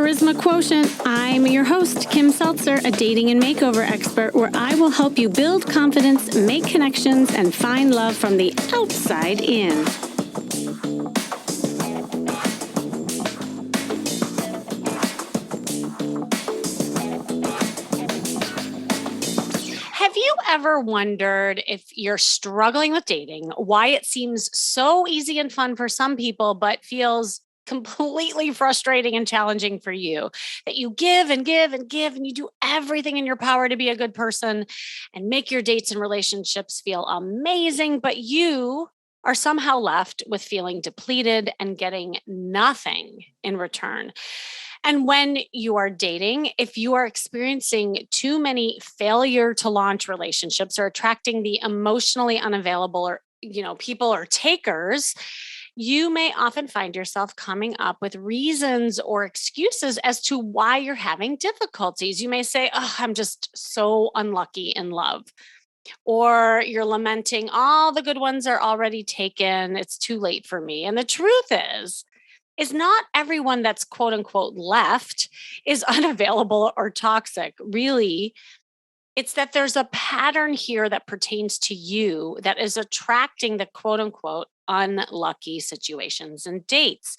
Charisma Quotient. I'm your host, Kim Seltzer, a dating and makeover expert, where I will help you build confidence, make connections, and find love from the outside in. Have you ever wondered, if you're struggling with dating, why it seems so easy and fun for some people, but feels completely frustrating and challenging for you? That you give and give and give, and you do everything in your power to be a good person and make your dates and relationships feel amazing, but you are somehow left with feeling depleted and getting nothing in return. And when you are dating, if you are experiencing too many failure to launch relationships or attracting the emotionally unavailable or people or takers, you may often find yourself coming up with reasons or excuses as to why you're having difficulties. You may say, "Oh, I'm just so unlucky in love." Or you're lamenting, "All the good ones are already taken. It's too late for me." And the truth is not everyone that's quote unquote left is unavailable or toxic. Really, it's that there's a pattern here that pertains to you that is attracting the quote unquote unlucky situations and dates.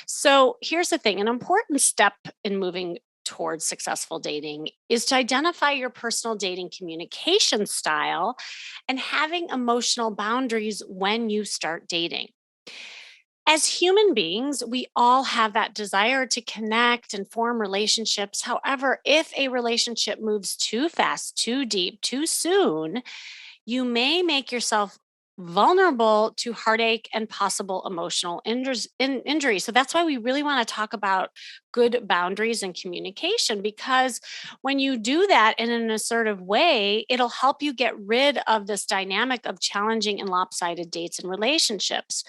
So here's the thing: an important step in moving towards successful dating is to identify your personal dating communication style and having emotional boundaries when you start dating. As human beings, we all have that desire to connect and form relationships. However, if a relationship moves too fast, too deep, too soon, you may make yourself vulnerable to heartache and possible emotional injury. So that's why we really want to talk about good boundaries and communication, because when you do that in an assertive way, it'll help you get rid of this dynamic of challenging and lopsided dates and relationships.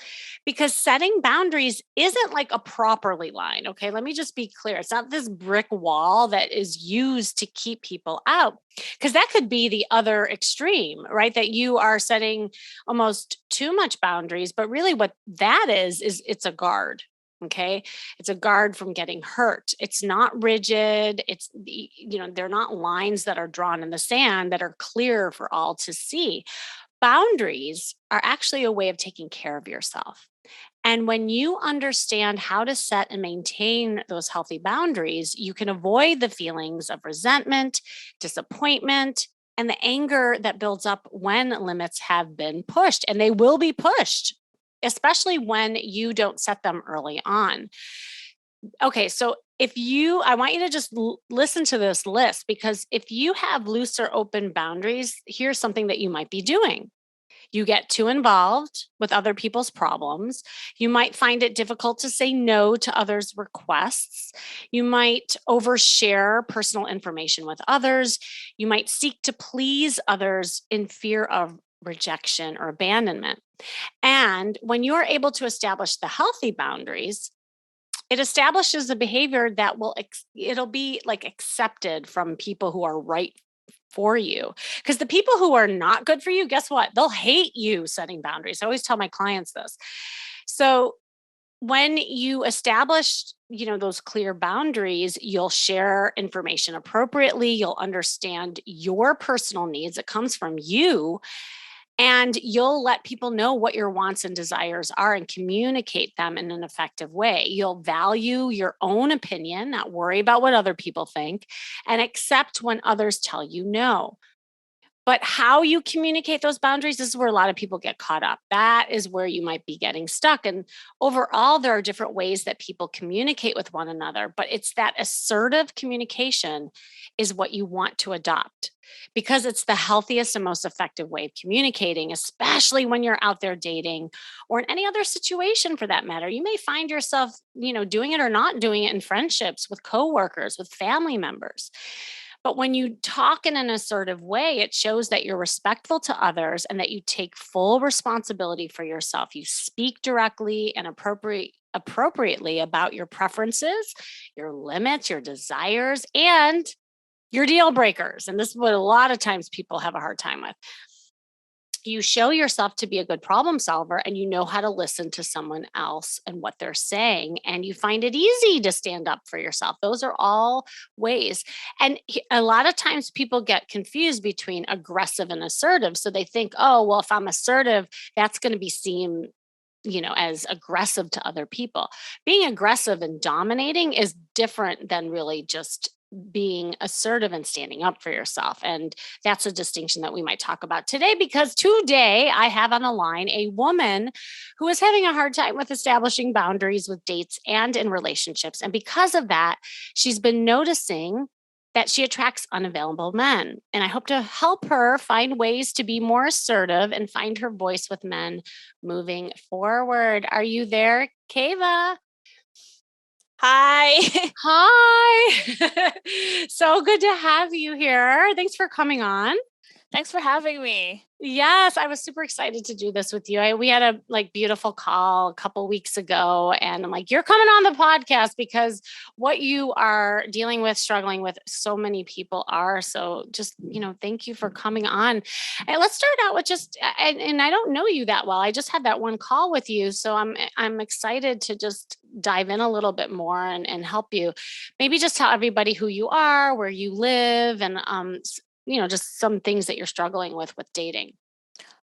Because setting boundaries isn't like a properly line. Okay. Let me just be clear. It's not this brick wall that is used to keep people out, because that could be the other extreme, right? That you are setting almost too much boundaries, but really what that is it's a guard. Okay. It's a guard from getting hurt. It's not rigid. They're not lines that are drawn in the sand that are clear for all to see. Boundaries are actually a way of taking care of yourself. And when you understand how to set and maintain those healthy boundaries, you can avoid the feelings of resentment, disappointment, and the anger that builds up when limits have been pushed. And they will be pushed, especially when you don't set them early on. Okay, so I want you to just listen to this list, because if you have loose or open boundaries, here's something that you might be doing. You get too involved with other people's problems. You might find it difficult to say no to others' requests. You might overshare personal information with others. You might seek to please others in fear of rejection or abandonment. And when you're able to establish the healthy boundaries, it establishes a behavior that it'll be like accepted from people who are right for you. Because the people who are not good for you, guess what? They'll hate you setting boundaries. I always tell my clients this. So when you establish, those clear boundaries, you'll share information appropriately. You'll understand your personal needs. It comes from you. And you'll let people know what your wants and desires are and communicate them in an effective way. You'll value your own opinion, not worry about what other people think, and accept when others tell you no. But how you communicate those boundaries, this is where a lot of people get caught up. That is where you might be getting stuck. And overall, there are different ways that people communicate with one another, but it's that assertive communication is what you want to adopt, because it's the healthiest and most effective way of communicating, especially when you're out there dating or in any other situation for that matter. You may find yourself, doing it or not doing it in friendships with coworkers, with family members. But when you talk in an assertive way, it shows that you're respectful to others and that you take full responsibility for yourself. You speak directly and appropriately about your preferences, your limits, your desires, and your deal breakers. And this is what a lot of times people have a hard time with. you show yourself to be a good problem solver and you know how to listen to someone else and what they're saying, and you find it easy to stand up for yourself. Those are all ways. And a lot of times people get confused between aggressive and assertive. So they think, oh, well, if I'm assertive, that's going to be seen, as aggressive to other people. Being aggressive and dominating is different than really just being assertive and standing up for yourself. And that's a distinction that we might talk about today, because today I have on the line a woman who is having a hard time with establishing boundaries with dates and in relationships. And because of that, she's been noticing that she attracts unavailable men. And I hope to help her find ways to be more assertive and find her voice with men moving forward. Are you there, Kava? Hi. Hi. So good to have you here. Thanks for coming on. Thanks for having me. Yes, I was super excited to do this with you. We had a beautiful call a couple weeks ago, and I'm like, you're coming on the podcast because what you are dealing with, struggling with, so many people are. So just, thank you for coming on. And let's start out with just, and I don't know you that well. I just had that one call with you, so I'm excited to just dive in a little bit more and help you. Maybe just tell everybody who you are, where you live, and just some things that you're struggling with dating.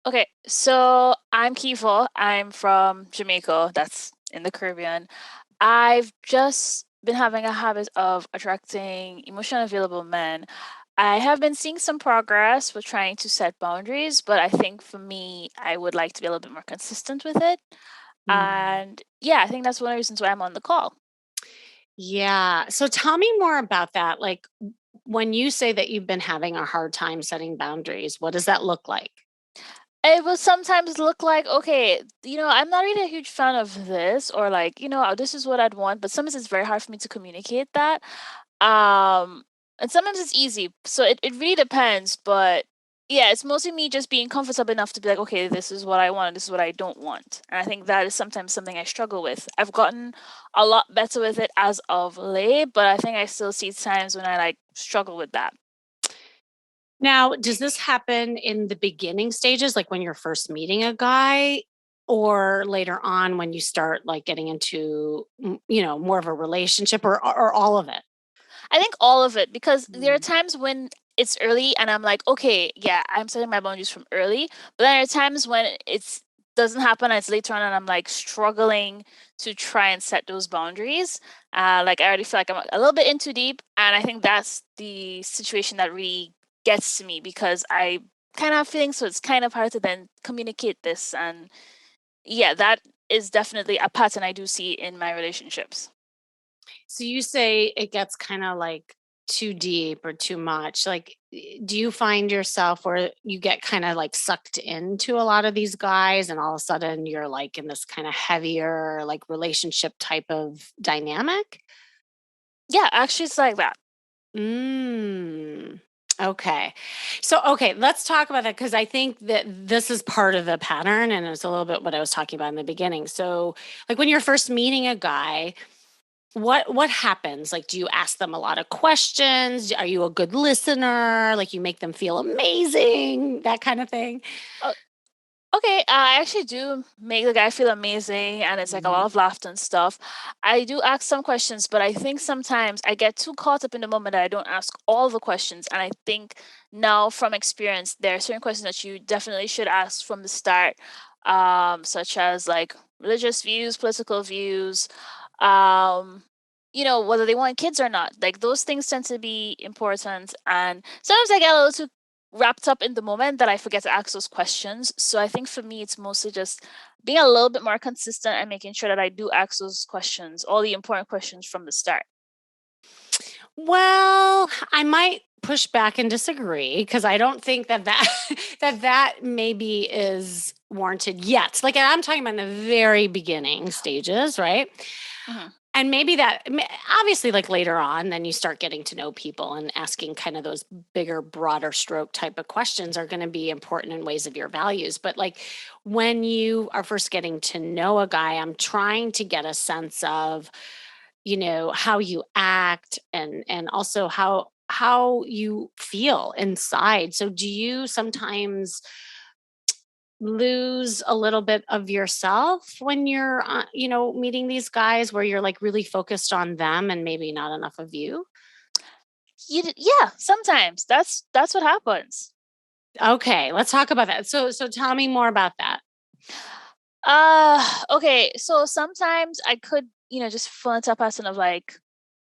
Okay, so I'm Kivo. I'm from Jamaica. That's in the Caribbean. I've just been having a habit of attracting emotionally available men. I have been seeing some progress with trying to set boundaries, but I think for me, I would like to be a little bit more consistent with it. Mm. And yeah, I think that's one of the reasons why I'm on the call. Yeah. So tell me more about that. Like, when you say that you've been having a hard time setting boundaries, what does that look like? It will sometimes look like, okay, I'm not really a huge fan of this, or like, this is what I'd want, but sometimes it's very hard for me to communicate that. Um, and sometimes it's easy. So it really depends, but yeah, it's mostly me just being comfortable enough to be like, okay, this is what I want, and this is what I don't want. And I think that is sometimes something I struggle with. I've gotten a lot better with it as of late, but I think I still see times when I like struggle with that. Now, does this happen in the beginning stages, like when you're first meeting a guy, or later on when you start like getting into, more of a relationship, or all of it? I think all of it, because there are Mm. times when it's early and I'm like, okay, yeah, I'm setting my boundaries from early. But then there are times when it's doesn't happen and it's later on and I'm like struggling to try and set those boundaries. Like I already feel like I'm a little bit in too deep. And I think that's the situation that really gets to me, because I kind of have feelings, so it's kind of hard to then communicate this. And yeah, that is definitely a pattern I do see in my relationships. So you say it gets kind of like too deep or too much. Like, do you find yourself where you get kind of like sucked into a lot of these guys and all of a sudden you're like in this kind of heavier, like relationship type of dynamic? Yeah, actually, it's like that. Mm. Okay. So, okay, let's talk about that because I think that this is part of the pattern and it's a little bit what I was talking about in the beginning. So, like when you're first meeting a guy, what happens? Like, do you ask them a lot of questions? Are you a good listener? Like, you make them feel amazing, that kind of thing? Uh, Okay, I actually do make the guy feel amazing, and it's like a lot Mhm. of laughter and stuff. I do ask some questions, but I think sometimes I get too caught up in the moment that I don't ask all the questions. And I think now, from experience, there are certain questions that you definitely should ask from the start, such as like religious views, political views, um, whether they want kids or not. Like those things tend to be important, and sometimes I get a little too wrapped up in the moment that I forget to ask those questions. So I think for me, it's mostly just being a little bit more consistent and making sure that I do ask those questions, all the important questions from the start. Well, I might push back and disagree because I don't think that that maybe is warranted yet. Like I'm talking about in the very beginning stages, right? Hmm. And maybe obviously like later on, then you start getting to know people and asking kind of those bigger, broader stroke type of questions are going to be important in ways of your values. But like when you are first getting to know a guy, I'm trying to get a sense of, how you act and also how you feel inside. So do you sometimes lose a little bit of yourself when you're, meeting these guys where you're like really focused on them and maybe not enough of you? Yeah, sometimes that's what happens. Okay, let's talk about that. So tell me more about that. Okay. So sometimes I could, just fall into a pattern of like,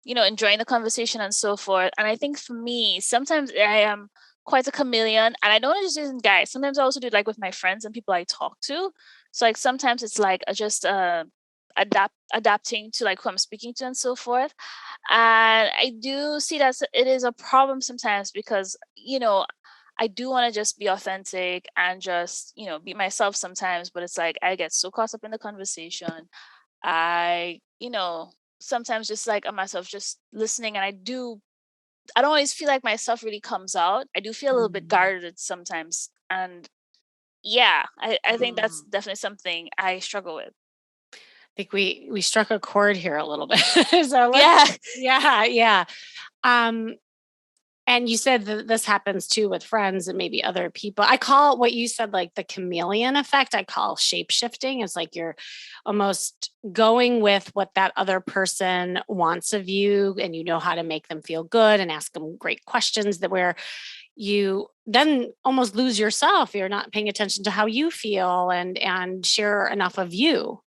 enjoying the conversation and so forth. And I think for me, sometimes I am quite a chameleon, and I don't just use guys. Sometimes I also do like with my friends and people I talk to. So like sometimes it's like just adapting to like who I'm speaking to and so forth. And I do see that it is a problem sometimes because, I do want to just be authentic and just, be myself sometimes, but it's like I get so caught up in the conversation. I, sometimes just like I'm myself just listening, and I don't always feel like myself really comes out. I do feel a little bit Mm, guarded sometimes. And yeah, I think that's mm. definitely something I struggle with. I think we struck a chord here a little bit. So let's Yeah. yeah, yeah. Um, and you said that this happens too with friends and maybe other people. I call what you said like the chameleon effect. I call shape shifting. It's like you're almost going with what that other person wants of you, and you know how to make them feel good and ask them great questions that where you then almost lose yourself. You're not paying attention to how you feel and share enough of you.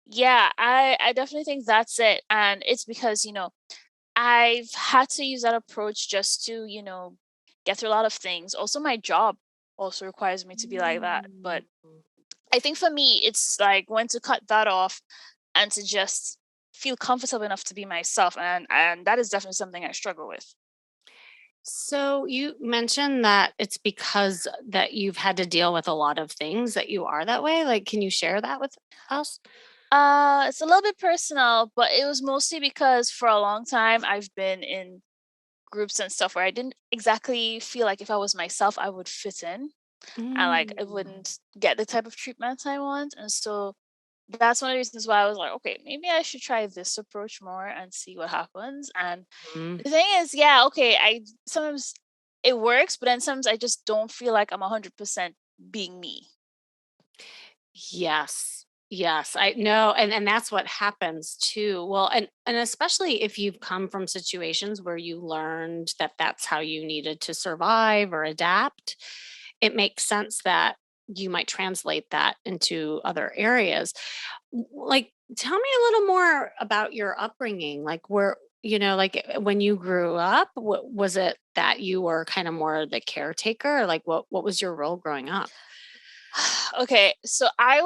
Yeah, I definitely think that's it. And it's because, I've had to use that approach just to, get through a lot of things. Also, my job also requires me to be like that. Mm. But I think for me, it's like when to cut that off and to just feel comfortable enough to be myself. And that is definitely something I struggle with. So you mentioned that it's because that you've had to deal with a lot of things that you are that way. Like, can you share that with us? It's a little bit personal, but it was mostly because for a long time I've been in groups and stuff where I didn't exactly feel like if I was myself, I would fit in, and like I Mm. wouldn't get the type of treatment I want. And so that's one of the reasons why I was like, okay, maybe I should try this approach more and see what happens. And Mm. the thing is, yeah, okay, I sometimes it works, but then sometimes I just don't feel like I'm 100% being me. Yes. Yes, I know, and that's what happens too. Well, and especially if you've come from situations where you learned that that's how you needed to survive or adapt, it makes sense that you might translate that into other areas. Like, tell me a little more about your upbringing. Like, where, like when you grew up, was it that you were kind of more the caretaker? Or like, what was your role growing up? Okay, so I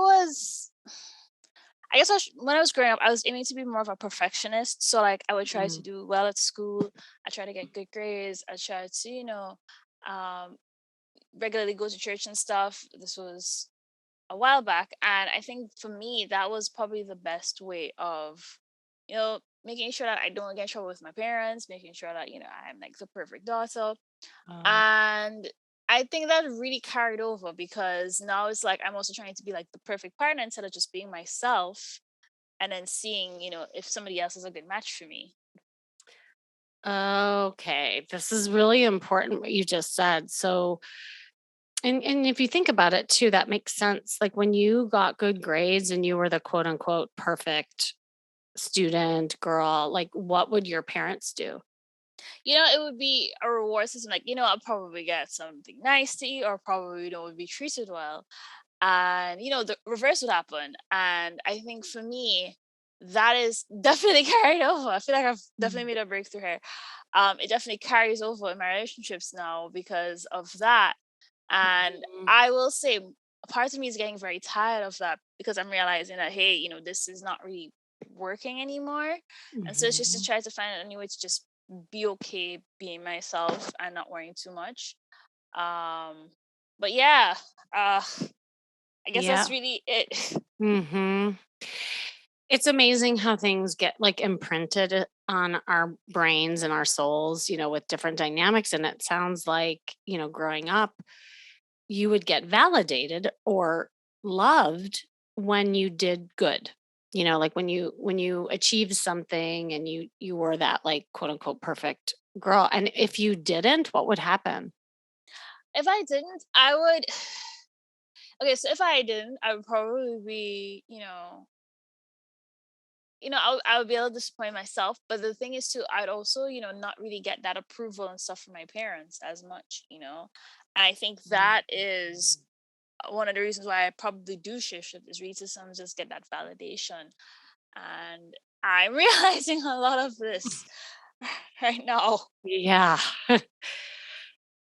guess when I was growing up, I was aiming to be more of a perfectionist. So like I would try to Mm. do well at school. I try to get good grades. I try to, um, regularly go to church and stuff. This was a while back, and I think for me that was probably the best way of, making sure that I don't get in trouble with my parents, making sure that I'm like the perfect daughter. Oh. And I think that really carried over because now it's like I'm also trying to be like the perfect partner instead of just being myself, and then seeing, if somebody else is a good match for me. Okay, this is really important what you just said. So, and if you think about it too, that makes sense. Like when you got good grades and you were the quote unquote perfect student girl, like what would your parents do? It would be a reward system. Like, I'll probably get something nice to eat, or probably, would be treated well. And, the reverse would happen. And I think for me, that is definitely carried over. I feel like I've definitely Mm. made a breakthrough here. It definitely carries over in my relationships now because of that. And Mhm. I will say, part of me is getting very tired of that because I'm realizing that, hey, this is not really working anymore. And so it's just to Mhm. try to find a new way to just be okay being myself and not worrying too much. Um, but yeah, uh, I guess that's Yeah. really it. Hmm. It's amazing how things get like imprinted on our brains and our souls, with different dynamics. And it sounds like, growing up, you would get validated or loved when you did good. Like when you achieved something and you were that like quote unquote perfect girl. And if you didn't, what would happen? If I didn't, I would. Okay, so if I didn't, I would probably be, I would be able to disappoint myself. But the thing is too, I'd also, not really get that approval and stuff from my parents as much. And I think that is one of the reasons why I probably do shift is really to some just get that validation. And I'm realizing a lot of this right now. Yeah.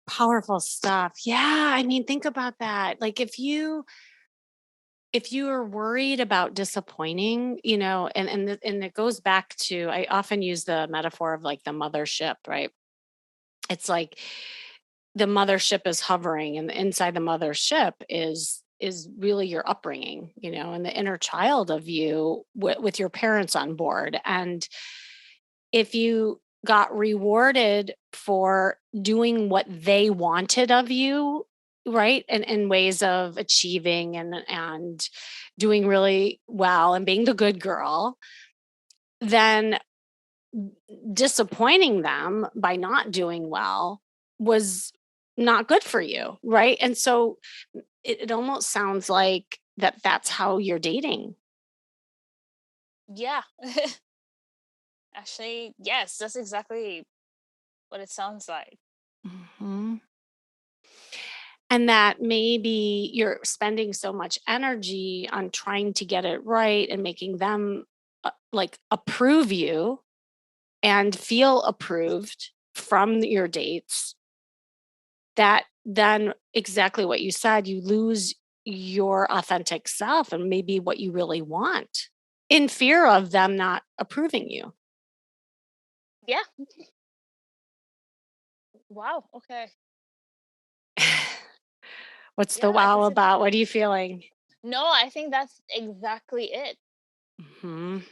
Powerful stuff. Yeah, I mean, think about that. Like if you are worried about disappointing, and it goes back to, I often use the metaphor of like the mothership, right? It's like the mothership is hovering, and inside the mothership is really your upbringing, and the inner child of you with your parents on board. And if you got rewarded for doing what they wanted of you, right, and in ways of achieving and doing really well and being the good girl, then disappointing them by not doing well was not good for you, right? And so it almost sounds like that's how you're dating. Yeah. Actually, yes, that's exactly what it sounds like. Mhm. And that maybe you're spending so much energy on trying to get it right and making them like approve you and feel approved from your dates, that then exactly what you said, you lose your authentic self and maybe what you really want in fear of them not approving you. Yeah. Wow. Okay. What's the Yeah, I wow consider. about? What are you feeling? No, I think that's exactly it. Mhm.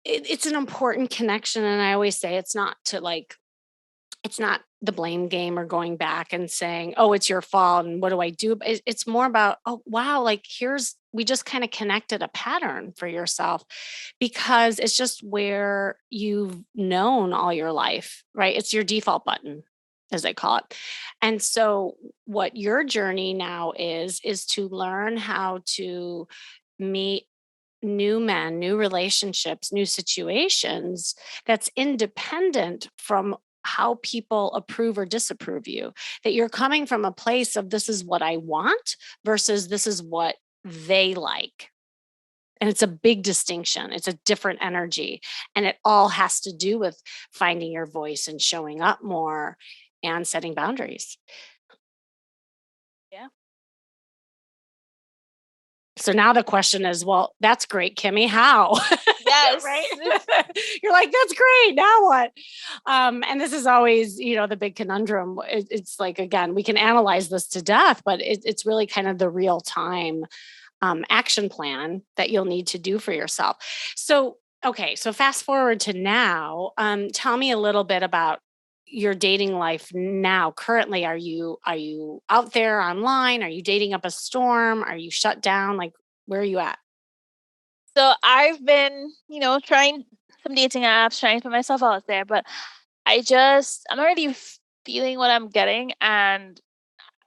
It's an important connection. And I always say it's not to like, it's not the blame game or going back and saying, oh, it's your fault. And what do I do? It's more about, oh, wow, like we just kind of connected a pattern for yourself because it's just where you've known all your life, right? It's your default button, as they call it. And so, what your journey now is to learn how to meet new men, new relationships, new situations that's independent from how people approve or disapprove you. That you're coming from a place of this is what I want versus this is what they like. And it's a big distinction. It's a different energy. And it all has to do with finding your voice and showing up more and setting boundaries. Yeah. So now the question is, well, that's great, Kimmy. How? Right? Yes. You're like, that's great. Now what? And this is always, the big conundrum. It's like, again, we can analyze this to death, but it's really kind of the real time action plan that you'll need to do for yourself. So, okay, so fast forward to now. Tell me a little bit about your dating life now. Currently, are you out there online? Are you dating up a storm? Are you shut down? Like, where are you at? So I've been, trying some dating apps, trying to put myself out there, but I'm not really feeling what I'm getting. And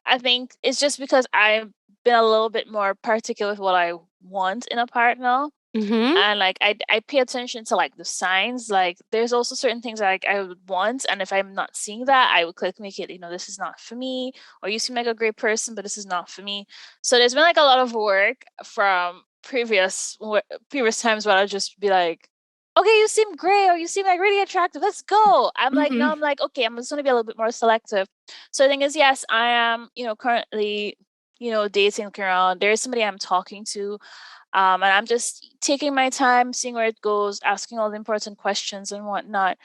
I think it's just because I've been a little bit more particular with what I want in a partner. Mm-hmm. And like I pay attention to like the signs. Like there's also certain things like I would want, and if I'm not seeing that, I would click make it, this is not for me, or you seem like a great person, but this is not for me. So there's been like a lot of work from previous times where I'll just be like, okay, you seem great, or you seem like really attractive, let's go. I'm like, Mm-hmm. now I'm like, okay, I'm just gonna be a little bit more selective. So the thing is, yes, I am, currently, dating, looking around. There is somebody I'm talking to, and I'm just taking my time, seeing where it goes, asking all the important questions and whatnot.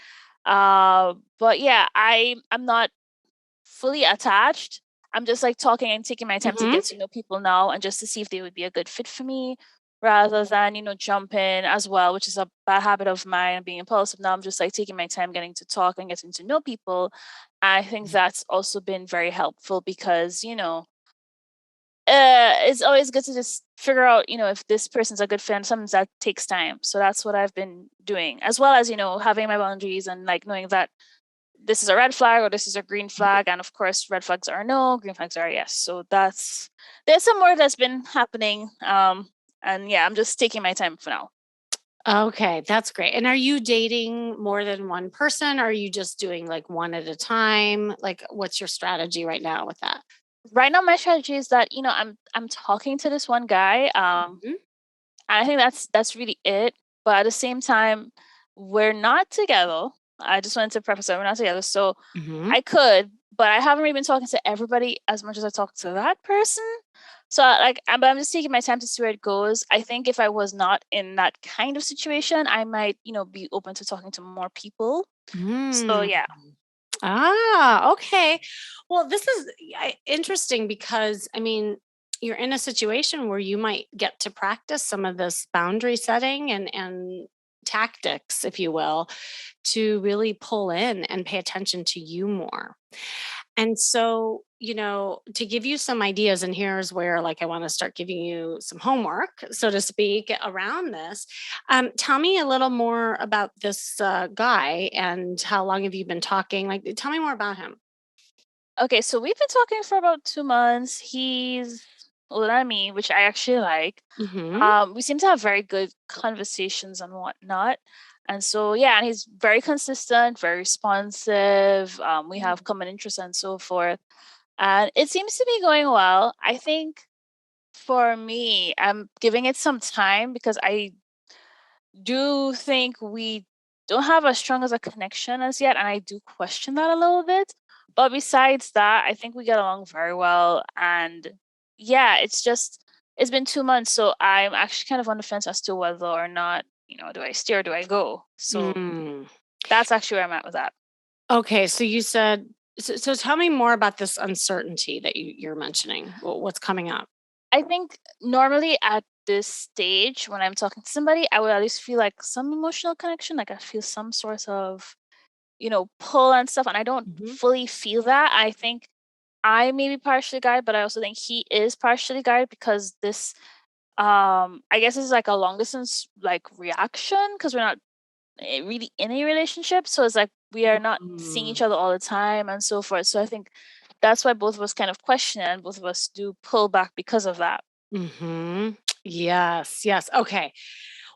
But yeah, I'm not fully attached. I'm just like talking and taking my time to Mm-hmm. get to know people now and just to see if they would be a good fit for me rather than, jump in as well, which is a bad habit of mine, being impulsive. Now I'm just like taking my time getting to talk and getting to know people. I think that's also been very helpful because, it's always good to just figure out, if this person's a good friend. Sometimes that takes time. So that's what I've been doing, as well as, having my boundaries and like knowing that this is a red flag or this is a green flag. And of course, red flags are no, green flags are yes. So there's some more that's been happening. And yeah, I'm just taking my time for now. Okay, that's great. And are you dating more than one person? Or are you just doing like one at a time? Like, what's your strategy right now with that? Right now, my strategy is that, I'm talking to this one guy. Mhm. And I think that's really it. But at the same time, we're not together. I just wanted to preface that we're not together. So Mhm. I could, but I haven't really been talking to everybody as much as I talk to that person. So but I'm just taking my time to see where it goes. I think if I was not in that kind of situation, I might, be open to talking to more people. So Mm. yeah. Okay. Well, this is interesting because I mean, you're in a situation where you might get to practice some of this boundary setting and tactics, if you will, to really pull in and pay attention to you more. And so, to give you some ideas, and here's where like I want to start giving you some homework, so to speak, around this. Tell me a little more about this guy and how long have you been talking? Like, tell me more about him. Okay, so we've been talking for about 2 months. He's older than me, which I actually like. Hmm. We seem to have very good conversations and whatnot. And so, yeah, and he's very consistent, very responsive. We have common interests and so forth. And it seems to be going well. I think for me, I'm giving it some time because I do think we don't have as strong as a connection as yet. And I do question that a little bit. But besides that, I think we get along very well. And yeah, it's been 2 months. So I'm actually kind of on the fence as to whether or not, do I stay or do I go? So Mm. that's actually where I'm at with that. Okay, so you said so. Tell me more about this uncertainty that you're mentioning. What's coming up? I think normally at this stage, when I'm talking to somebody, I would at least feel like some emotional connection. Like I feel some sort of, pull and stuff. And I don't Hmm. fully feel that. I think I may be partially guided, but I also think he is partially guided because this, I guess this is like a long distance like reaction because we're not really in a relationship. So it's like we are not seeing each other all the time and so forth. So I think that's why both of us kind of question it and both of us do pull back because of that. Mm-hmm. Yes, yes. Okay.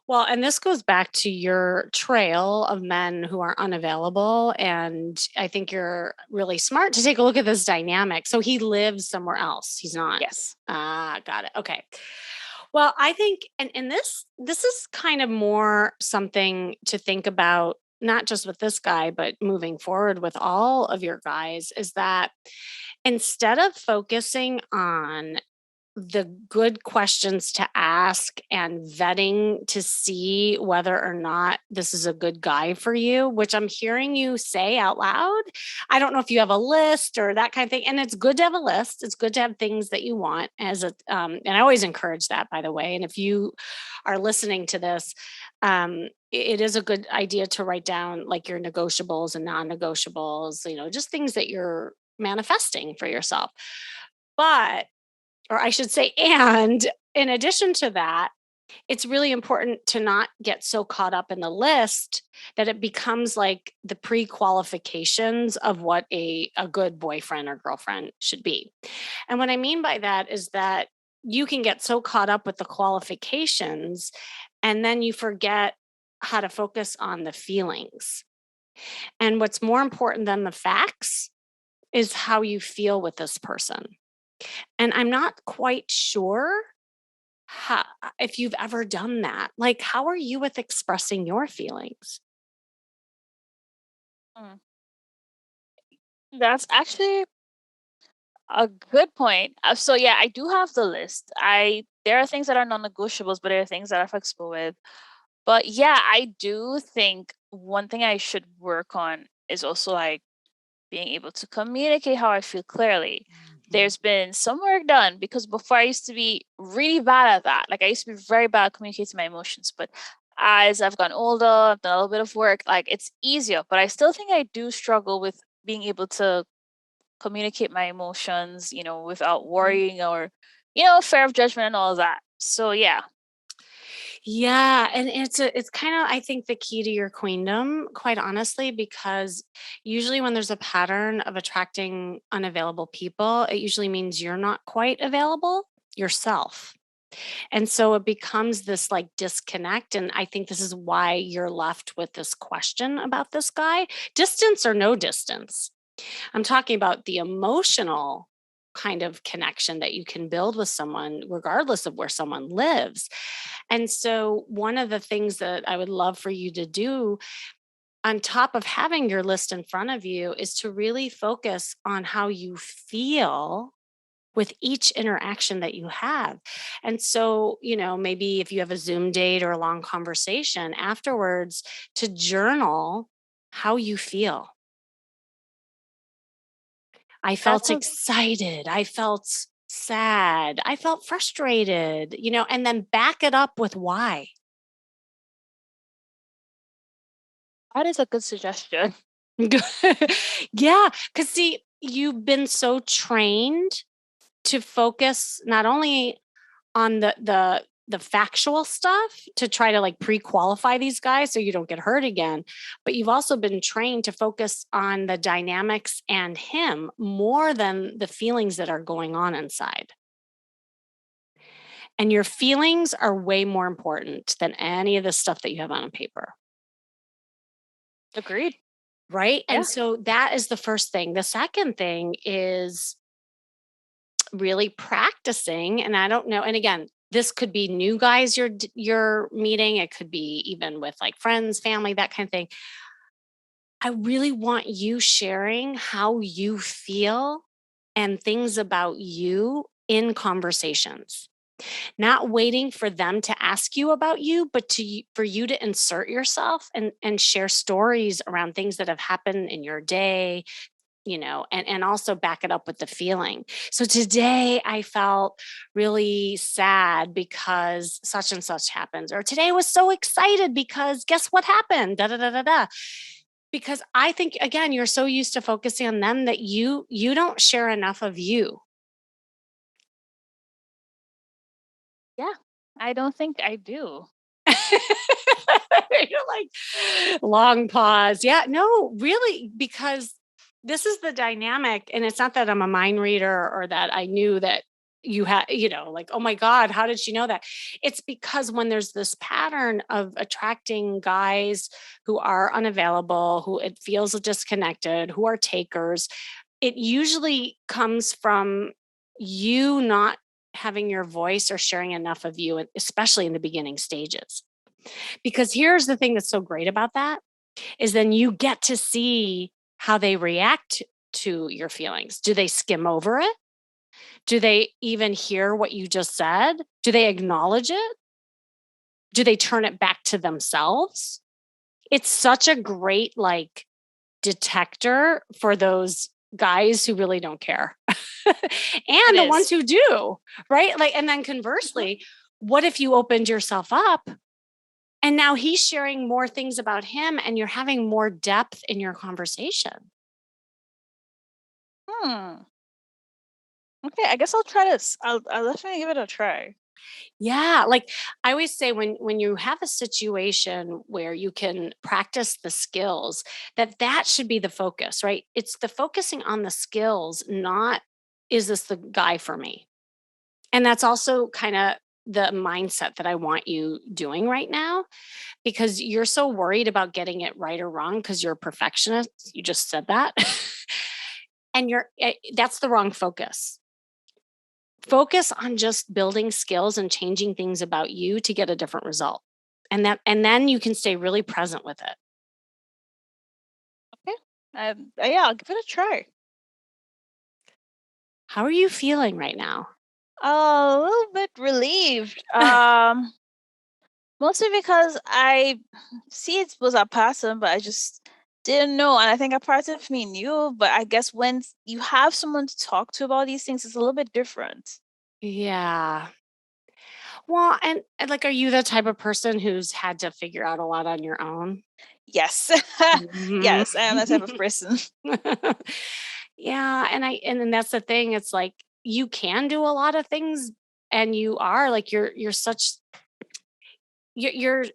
Well, and this goes back to your trail of men who are unavailable. And I think you're really smart to take a look at this dynamic. So he lives somewhere else. He's not. Yes. Ah, got it. Okay. Well, I think, and this is kind of more something to think about, not just with this guy, but moving forward with all of your guys, is that instead of focusing on the good questions to ask and vetting to see whether or not this is a good guy for you, which I'm hearing you say out loud. I don't know if you have a list or that kind of thing. And it's good to have a list. It's good to have things that you want and I always encourage that, by the way. And if you are listening to this, it is a good idea to write down like your negotiables and non-negotiables, just things that you're manifesting for yourself. But or I should say, and in addition to that, it's really important to not get so caught up in the list that it becomes like the pre-qualifications of what a good boyfriend or girlfriend should be. And what I mean by that is that you can get so caught up with the qualifications and then you forget how to focus on the feelings. And what's more important than the facts is how you feel with this person. And I'm not quite sure if you've ever done that. Like, how are you with expressing your feelings? Mm. That's actually a good point. So yeah, I do have the list. I There are things that are non-negotiables, but there are things that I'm flexible with. But yeah, I do think one thing I should work on is also like being able to communicate how I feel clearly. Mhm. There's been some work done because before I used to be really bad at that. Like I used to be very bad at communicating my emotions, but as I've gotten older, I've done a little bit of work, like it's easier, but I still think I do struggle with being able to communicate my emotions, without Mhm. worrying or, fear of judgment and all of that. So yeah. Yeah, and it's kind of, I think, the key to your queendom, quite honestly, because usually when there's a pattern of attracting unavailable people, it usually means you're not quite available yourself. And so it becomes this like disconnect. And I think this is why you're left with this question about this guy, distance or no distance. I'm talking about the emotional kind of connection that you can build with someone, regardless of where someone lives. And so, one of the things that I would love for you to do, on top of having your list in front of you, is to really focus on how you feel with each interaction that you have. And so, maybe if you have a Zoom date or a long conversation afterwards, to journal how you feel. I That felt sounds excited. I felt sad. I felt frustrated, and then back it up with why. that is a good suggestion. Yeah, because see, you've been so trained to focus not only on the factual stuff to try to like pre-qualify these guys so you don't get hurt again, but you've also been trained to focus on the dynamics and him more than the feelings that are going on inside. And your feelings are way more important than any of the stuff that you have on a paper. Agreed. Right. Yeah. And so that is the first thing. The second thing is really practicing. And I don't know. And again, this could be new guys you're meeting. It could be even with like friends, family, that kind of thing. I really want you sharing how you feel and things about you in conversations, not waiting for them to ask you about you, but for you to insert yourself and share stories around things that have happened in your day, and also back it up with the feeling. So today I felt really sad because such and such happened, or today I was so excited because guess what happened? Da da da da da. Because I think again, you're so used to focusing on them that you don't share enough of you. Yeah. I don't think I do. You're like, long pause. Yeah, no, really, because this is the dynamic. And it's not that I'm a mind reader or that I knew that you had, like, oh my God, how did she know that? It's because when there's this pattern of attracting guys who are unavailable, who it feels disconnected, who are takers, it usually comes from you not having your voice or sharing enough of you, especially in the beginning stages. Because here's the thing that's so great about that is then you get to see how they react to your feelings. Do they skim over it? Do they even hear what you just said? Do they acknowledge it? Do they turn it back to themselves? It's such a great like detector for those guys who really don't care. It And the ones is. who do, right? Like, and then Mhm. conversely, what if you opened yourself up and now he's sharing more things about him and you're having more depth in your conversation? Hmm. Okay, I guess I'll try this. I'll definitely give it a try. Yeah, like I always say when you have a situation where you can practice the skills, that should be the focus, right? It's the focusing on the skills, not is this the guy for me? And that's also kind of the mindset that I want you doing right now because you're so worried about getting it right or wrong because you're a perfectionist. You just said that. And that's the wrong focus. Focus on just building skills and changing things about you to get a different result. And then you can stay really present with it. Okay. Yeah, I'll give it a try. How are you feeling right now? A little bit relieved. Mostly because I see it was a person, but I just didn't know. And I think a part of me knew, but I guess when you have someone to talk to about these things, it's a little bit different. Yeah. Well, and like, are you the type of person who's had to figure out a lot on your own? Yes. Mhm. Yes, I am that type of person. Yeah, and then that's the thing. It's like you can do a lot of things and you are like you're such you're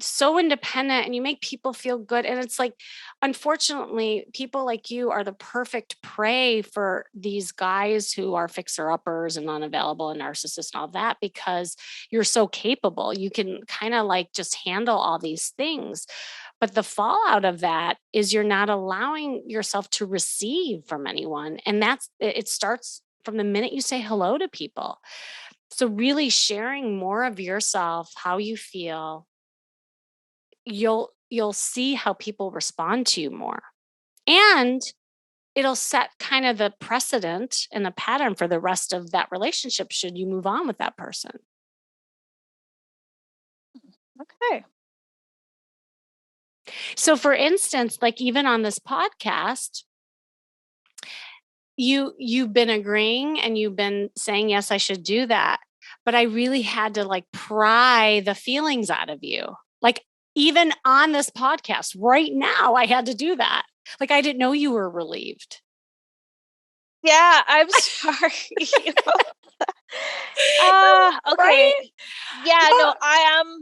so independent and you make people feel good. And it's like, unfortunately, people like you are the perfect prey for these guys who are fixer uppers and unavailable and narcissists and all that, because you're so capable. You can kind of like just handle all these things. But the fallout of that is you're not allowing yourself to receive from anyone. And it starts from the minute you say hello to people. So really sharing more of yourself, how you feel, you'll see how people respond to you more. And it'll set kind of the precedent and the pattern for the rest of that relationship should you move on with that person. Okay. So for instance, like even on this podcast, you've been agreeing and you've been saying yes, I should do that. But I really had to like pry the feelings out of you. Like even on this podcast right now, I had to do that. Like I didn't know you were relieved. Yeah, I'm sorry. Okay. Right? Yeah, Yeah. no,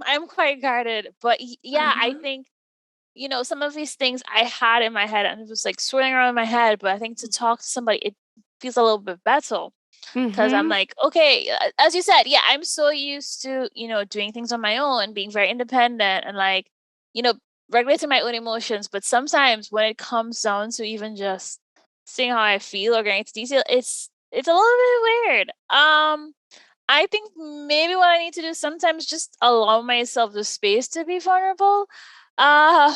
I'm quite guarded, but yeah, I Mhm. think some of these things I had in my head and it was like swirling around in my head, but I think to talk to somebody, it feels a little bit better because I'm Mhm. like, okay, as you said, yeah, I'm so used to, doing things on my own, being very independent and like, you know, regulating my own emotions. But sometimes when it comes down to even just seeing how I feel or getting into detail, it's a little bit weird. I think maybe what I need to do sometimes just allow myself the space to be vulnerable. Uh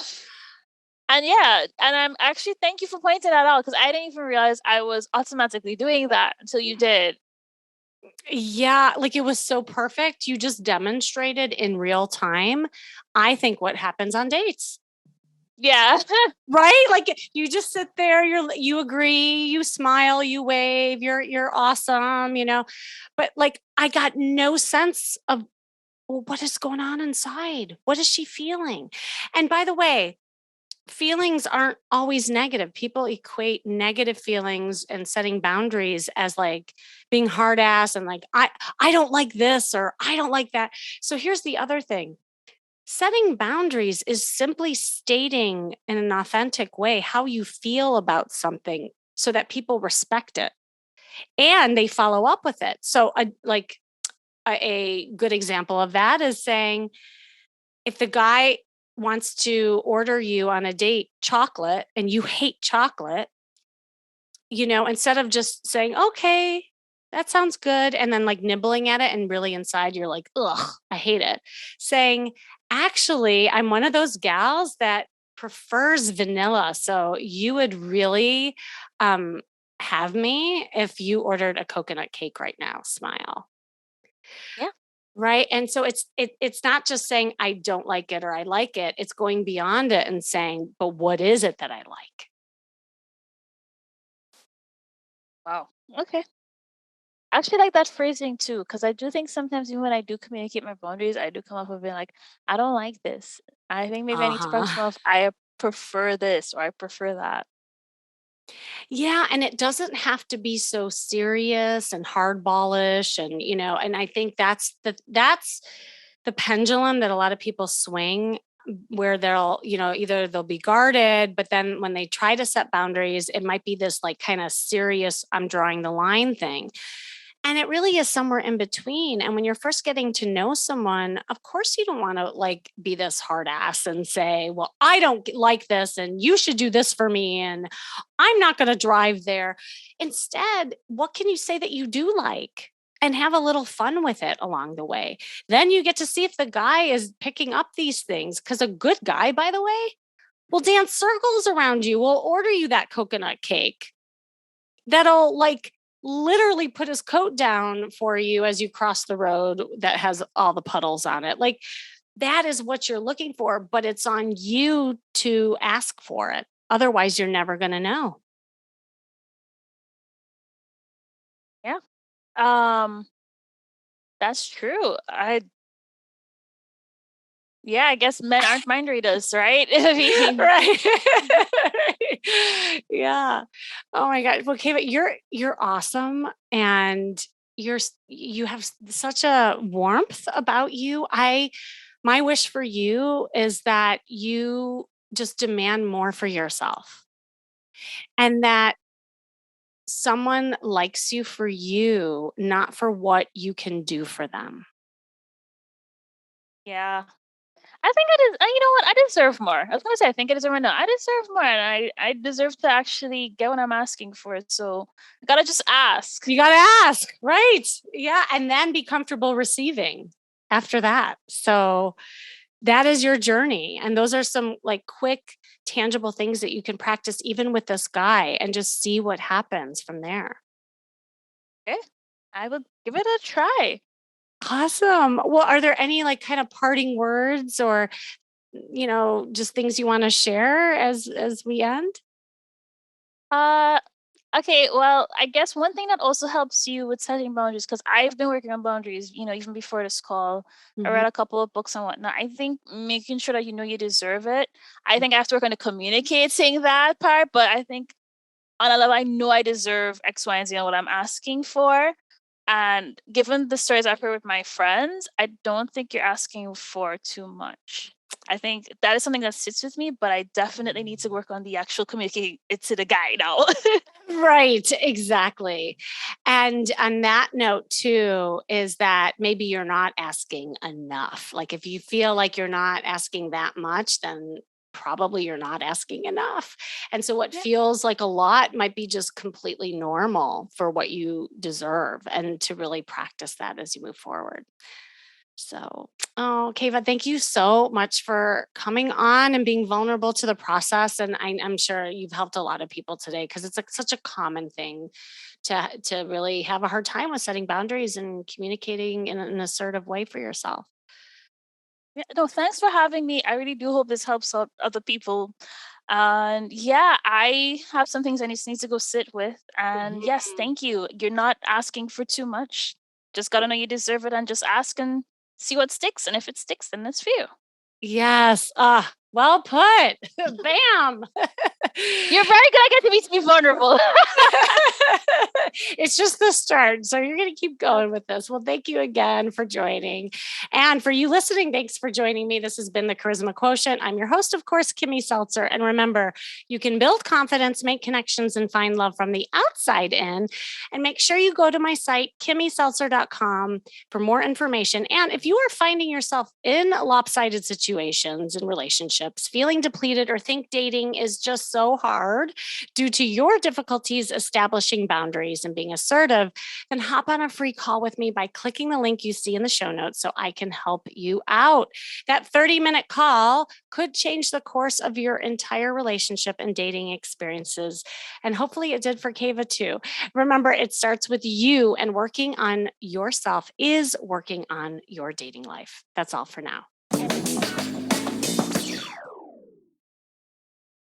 and yeah, and I'm actually thank you for pointing that out because I didn't even realize I was automatically doing that until you did. Yeah, like it was so perfect. You just demonstrated in real time, I think, what happens on dates. Yeah. Right? Like you just sit there, you agree, you smile, you wave, you're awesome, you know. But like I got no sense of, well, what is going on inside? What is she feeling? And by the way, feelings aren't always negative. People equate negative feelings and setting boundaries as like being hard ass and like I don't like this or I don't like that. So here's the other thing. Setting boundaries is simply stating in an authentic way how you feel about something so that people respect it and they follow up with it. So, a good example of that is saying if the guy wants to order you on a date chocolate and you hate chocolate, instead of just saying, okay, that sounds good, and then like nibbling at it, and really inside you're like, ugh, I hate it. Saying, actually, I'm one of those gals that prefers vanilla. So you would really um, have me if you ordered a coconut cake right now. Smile. Yeah. Right. And so it's not just saying I don't like it or I like it. It's going beyond it and saying, but what is it that I like? Wow. Okay. I actually like that phrasing too, because I do think sometimes even when I do communicate my boundaries, I do come up with being like, I don't like this. I think maybe I need to practice Uh-huh. more of I prefer this or I prefer that. Yeah, and it doesn't have to be so serious and hardballish and and I think that's the pendulum that a lot of people swing where they'll, either they'll be guarded, but then when they try to set boundaries, it might be this like kind of serious I'm drawing the line thing. And it really is somewhere in between. And when you're first getting to know someone, of course, you don't want to like be this hard ass and say, well, I don't like this and you should do this for me. And I'm not going to drive there. Instead, what can you say that you do like? And have a little fun with it along the way. Then you get to see if the guy is picking up these things. Because a good guy, by the way, will dance circles around you, will order you that coconut cake that'll like literally put his coat down for you as you cross the road that has all the puddles on it. Like that is what you're looking for, but it's on you to ask for it. Otherwise, you're never going to know. Yeah. Um, that's true. Yeah, I guess men aren't mind readers, right? I mean, Right. Yeah. Oh my God. Okay, but you're awesome. And you have such a warmth about you. I My wish for you is that you just demand more for yourself and that someone likes you for you, not for what you can do for them. Yeah. I think I did. You know what? I deserve more. I was gonna say I think I deserve more. No, I deserve more, and I deserve to actually get what I'm asking for. So I gotta just ask. You got to ask, right? Yeah. And then be comfortable receiving after that. So that is your journey. And those are some like quick, tangible things that you can practice even with this guy and just see what happens from there. Okay, I will give it a try. Awesome. Well, are there any like kind of parting words or just things you want to share as we end? Uh, okay. Well, I guess one thing that also helps you with setting boundaries, because I've been working on boundaries, even before this call. I Mhm. read a couple of books and whatnot. I think making sure that you know you deserve it. I think I have to work on the communicating that part, but I think on a level, I know I deserve X, Y, and Z on what I'm asking for. And given the stories I've heard with my friends, I don't think you're asking for too much. I think that is something that sits with me, but I definitely need to work on the actual communicating it to the guy now. Right, exactly. And on that note, too, is that maybe you're not asking enough. Like if you feel like you're not asking that much, then probably you're not asking enough. And so what Yeah. feels like a lot might be just completely normal for what you deserve and to really practice that as you move forward. So, oh, Keva, thank you so much for coming on and being vulnerable to the process. And I'm sure you've helped a lot of people today because it's like such a common thing to really have a hard time with setting boundaries and communicating in an assertive way for yourself. Yeah, no, thanks for having me. I really do hope this helps out other people. And yeah, I have some things I just need to go sit with. And yes, Mhm. thank you. You're not asking for too much. Just gotta know you deserve it and just ask and see what sticks. And if it sticks, then it's for you. Yes. Ah, well put. Bam. You're very good at getting me to be vulnerable. It's just the start. So you're going to keep going with this. Well, thank you again for joining. And for you listening, thanks for joining me. This has been the Charisma Quotient. I'm your host, of course, Kimmy Seltzer. And remember, you can build confidence, make connections, and find love from the outside in. And make sure you go to my site, kimmyseltzer.com, for more information. And if you are finding yourself in lopsided situations in relationships, feeling depleted, or think dating is just so hard due to your difficulties establishing boundaries and being assertive, then hop on a free call with me by clicking the link you see in the show notes so I can help you out. That 30-minute call could change the course of your entire relationship and dating experiences. And hopefully it did for Kava too. Remember, it starts with you, and working on yourself is working on your dating life. That's all for now.